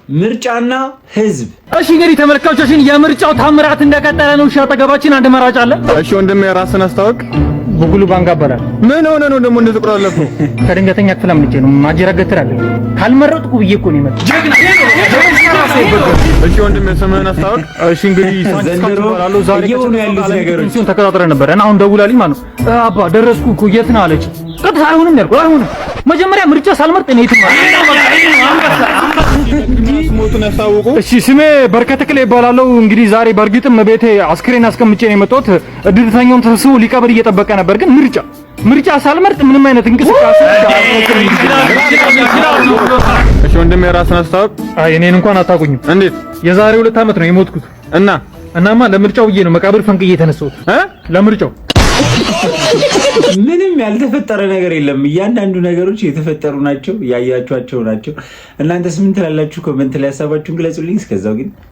ምርጫና ህዝብ። እሺ እንግዲህ ተመልካቾችን የምርጫው ታምራት እንደቀጠለ ነው። እሺ አጠገባችን አንድ መራጭ አለ። እሺ ወንድሜ ራስን አስታውቅ። ጉጉሉ ባንጋ ይባላል። ምን ሆነ ነው ደግሞ እንደዚህ ቁራለፍ? ከድንገተኛ ክፍል አምልጬ ነው ማጀራገትራለሁ። ካልመረጥኩ ብዬ እኮ ነው የመጣው። እሺ ወንድሜ ስምህን አስታውቅ። እሺ እንግዲህ ዘንድሮ ዛሬ እየሆኑ ያሉት ነገሮች ሲሆን ተከታትረን ነበር እና አሁን ደውላልኝ ማለት ነው። አባ ደረስኩ እኮ የት ነህ አለች። ቀጥታ አይሆንም ያልኩት አይሆንም። መጀመሪያ ምርጫ ሳልመርጥ ነው የትም ሞቱን ያስታውቁ። እሺ ስሜ በርከተ ክሌ ይባላል። እንግዲህ ዛሬ በእርግጥም ቤቴ አስክሬን አስቀምጬ ነው የመጣሁት። እድልተኛውን ተሰብስቦ ሊቀብር እየጠበቀ ነበር፣ ግን ምርጫ ሳልመርጥ ምንም አይነት እንቅስቃሴ እሺ ወንድሜ ራስን አስታውቅ። አይ እኔን እንኳን አታውቁኝም። እንዴት? የዛሬ 2 ዓመት ነው የሞትኩት እናማ ለምርጫው ብዬ ነው መቃብር ፈንቅዬ የተነሳሁት። ለምርጫው ምንም ያልተፈጠረ ነገር የለም። እያንዳንዱ ነገሮች የተፈጠሩ ናቸው፣ ያያችኋቸው ናቸው። እናንተስ ምን ትላላችሁ? ኮሜንት ላይ ሀሳባችሁን ግለጹልኝ። እስከዛው ግን